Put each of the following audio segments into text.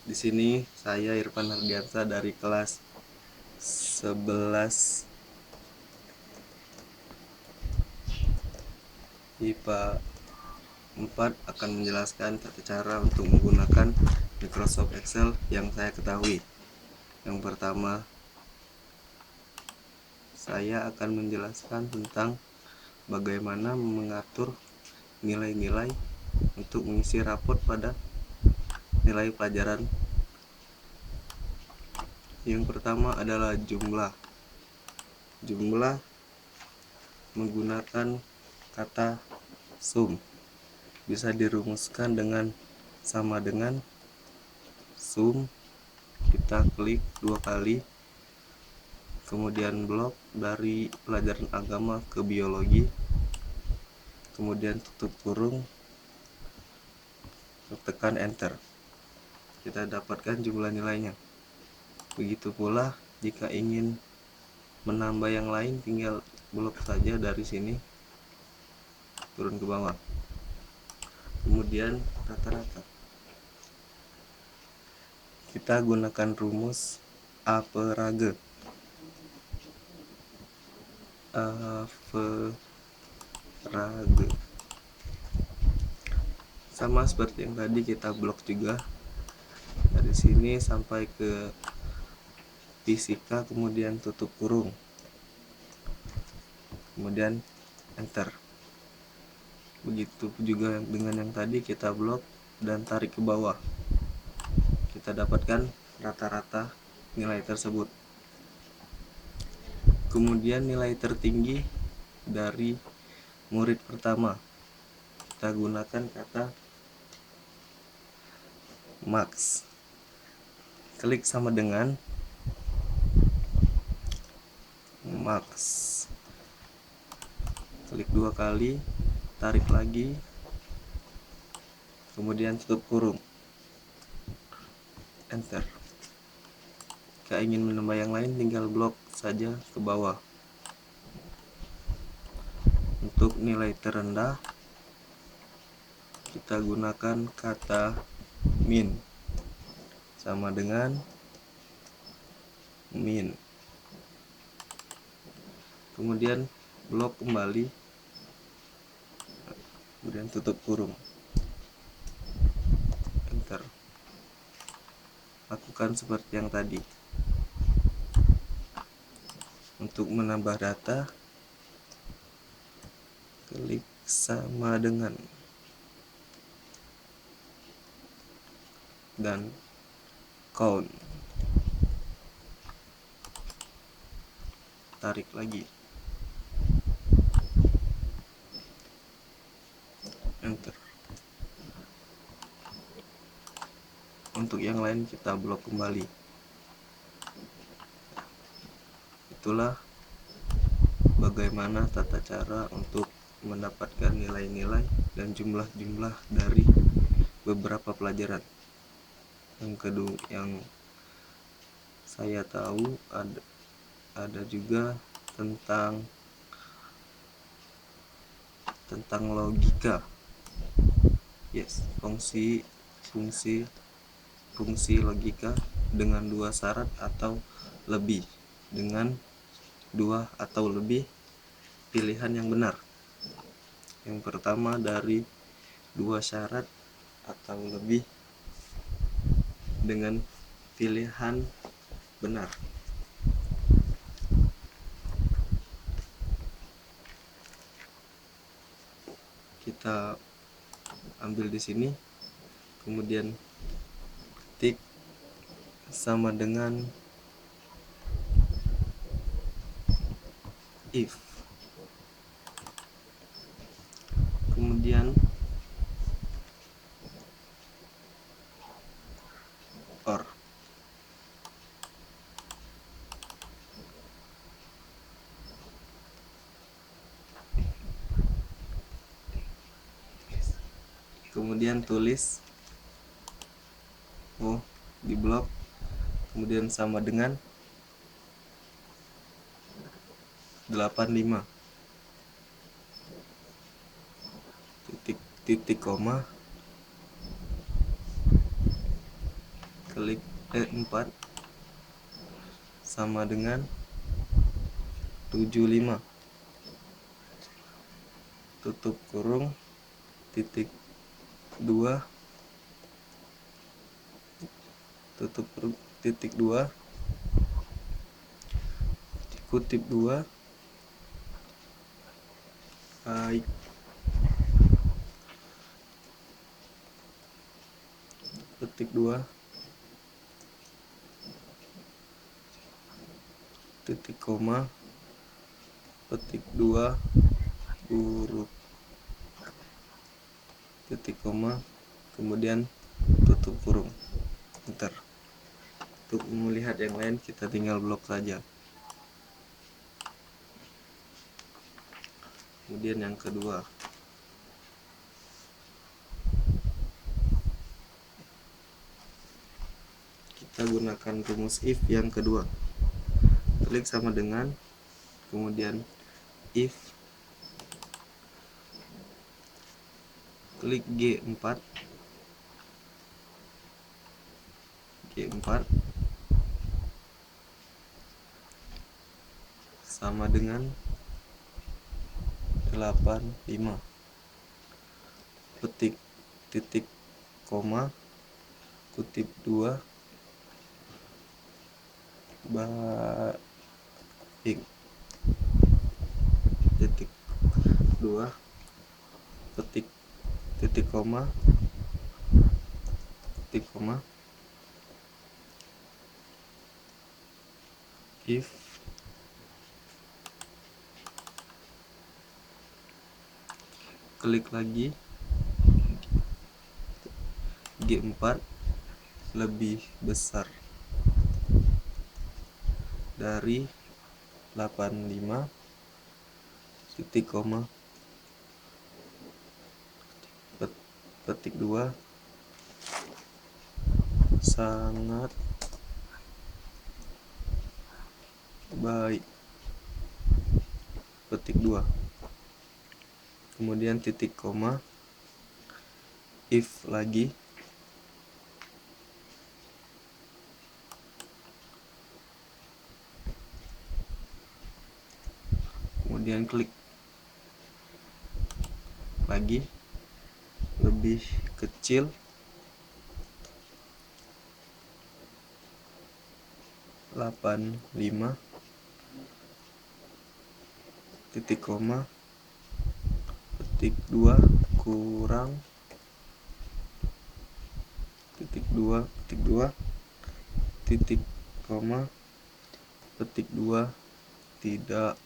Di sini saya Irfan Hardiansa dari kelas 11 IPA 4 akan menjelaskan tata cara untuk menggunakan Microsoft Excel yang saya ketahui. Yang pertama, saya akan menjelaskan tentang bagaimana mengatur nilai-nilai untuk mengisi raport pada nilai pelajaran. Yang pertama adalah jumlah. Jumlah menggunakan kata sum bisa dirumuskan dengan sama dengan sum, kita klik 2 kali, kemudian blok dari pelajaran agama ke biologi, kemudian tutup kurung, tekan enter, kita dapatkan jumlah nilainya. Begitu pula jika ingin menambah yang lain, tinggal blok saja dari sini turun ke bawah, kemudian rata-rata kita gunakan rumus average. Sama seperti yang tadi, kita blok juga dari sini sampai ke fisika, kemudian tutup kurung, kemudian enter. Begitu juga dengan yang tadi, kita blok dan tarik ke bawah, kita dapatkan rata-rata nilai tersebut. Kemudian nilai tertinggi dari murid pertama, kita gunakan kata max. Klik sama dengan max, klik 2 kali, tarik lagi, kemudian tutup kurung, enter. Jika ingin menambah yang lain, tinggal blok saja ke bawah. Untuk nilai terendah, kita gunakan kata min, sama dengan min, kemudian blok kembali, kemudian tutup kurung, enter. Lakukan seperti yang tadi. Untuk menambah data, klik sama dengan dan count, tarik lagi, enter. Untuk yang lain kita blok kembali. Itulah bagaimana tata cara untuk mendapatkan nilai-nilai dan jumlah-jumlah dari beberapa pelajaran. Yang kedua, yang saya tahu ada juga tentang logika. Yes, fungsi logika dengan 2 syarat atau lebih, dengan 2 atau lebih pilihan yang benar. Yang pertama dari 2 syarat atau lebih dengan pilihan benar. Kita ambil di sini, kemudian ketik sama dengan if, kemudian or. Kemudian tulis di blok, kemudian sama dengan 85, titik koma, klik 4 sama dengan 75, tutup kurung, titik 2, tutup kurung, titik 2, kutip 2, baik, ketik 2, titik koma, petik 2 huruf, titik koma, kemudian tutup kurung, enter. Untuk melihat yang lain kita tinggal blok saja. Kemudian yang kedua, kita gunakan rumus if yang kedua. Klik sama dengan, kemudian if, klik G4, sama dengan 85, petik, titik koma, kutip 2, baik, titik 2, petik, titik koma, titik koma, if, klik lagi G4 lebih besar dari 85, titik koma, petik 2, sangat baik, petik 2, kemudian titik koma, if lagi, kemudian klik lagi lebih kecil 85, titik koma, petik 2 kurang, titik 2, titik koma, petik 2 tidak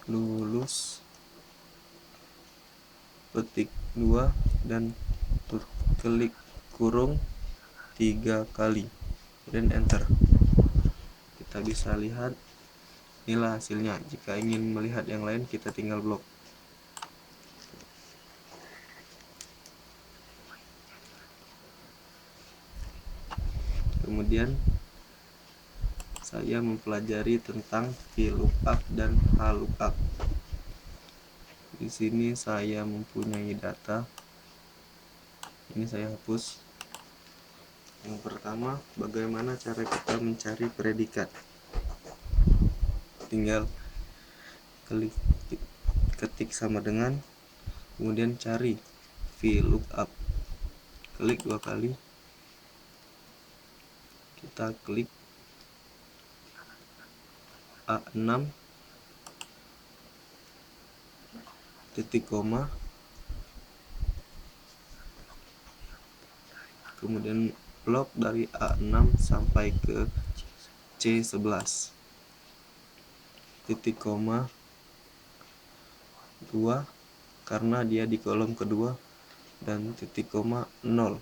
lulus, petik 2 dan klik kurung 3 kali dan enter. Kita bisa lihat inilah hasilnya. Jika ingin melihat yang lain kita tinggal blok. Kemudian saya mempelajari tentang VLOOKUP dan HLOOKUP. Di sini saya mempunyai data. Ini saya hapus. Yang pertama, bagaimana cara kita mencari predikat? Tinggal klik, ketik sama dengan, kemudian cari VLOOKUP. Klik 2 kali. Kita klik A6, titik koma, kemudian blok dari A6 sampai ke C11, titik koma 2 karena dia di kolom kedua, dan titik koma 0,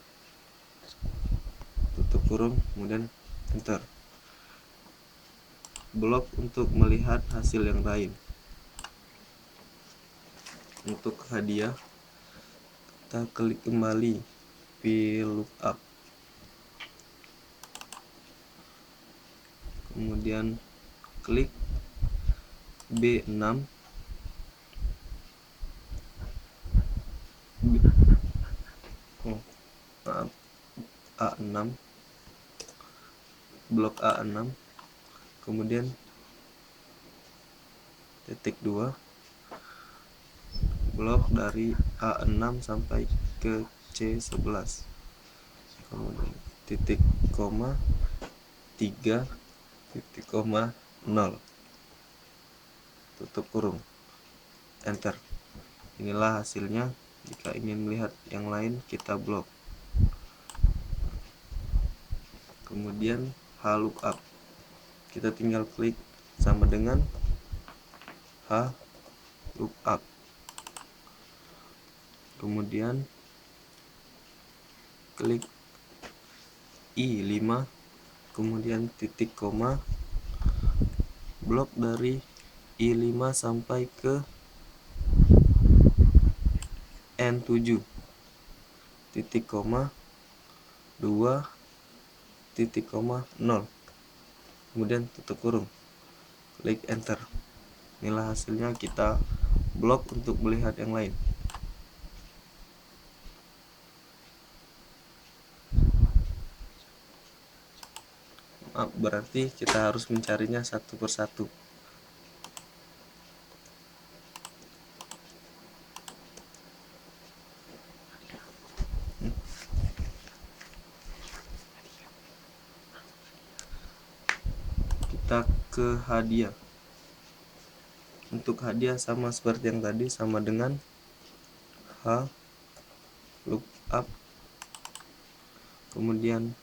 tutup kurung, kemudian enter. Blok untuk melihat hasil yang lain. Untuk hadiah kita klik kembali VLOOKUP, kemudian klik B6, maaf, A6, blok A6, kemudian titik 2, blok dari A6 sampai ke C11, kemudian titik koma 3 titik koma 0, tutup kurung, enter. Inilah hasilnya. Jika ingin melihat yang lain, kita blok. Kemudian H lookup, kita tinggal klik sama dengan H lookup, kemudian klik I5, kemudian titik koma, blok dari I5 sampai ke N7, titik koma 2 titik koma 0, kemudian tutup kurung, klik enter. Inilah hasilnya. Kita blok untuk melihat yang lain. Maaf, berarti kita harus mencarinya satu persatu. Kita ke hadiah. Untuk hadiah sama seperti yang tadi, sama dengan H lookup, kemudian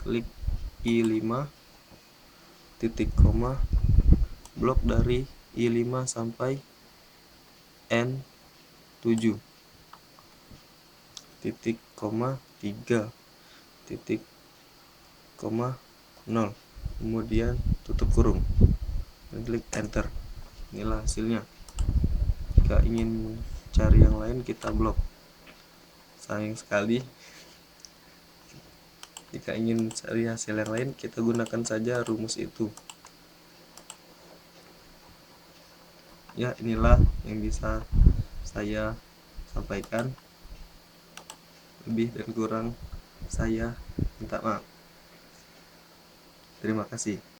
klik I5, titik koma, blok dari I5 sampai N7, titik koma 3 titik koma 0, kemudian tutup kurung dan klik enter. Inilah hasilnya. Jika ingin cari yang lain, kita blok. Sayang sekali. Jika ingin cari hasil yang lain, kita gunakan saja rumus itu. Ya, inilah yang bisa saya sampaikan. Lebih dan kurang saya minta maaf. Terima kasih.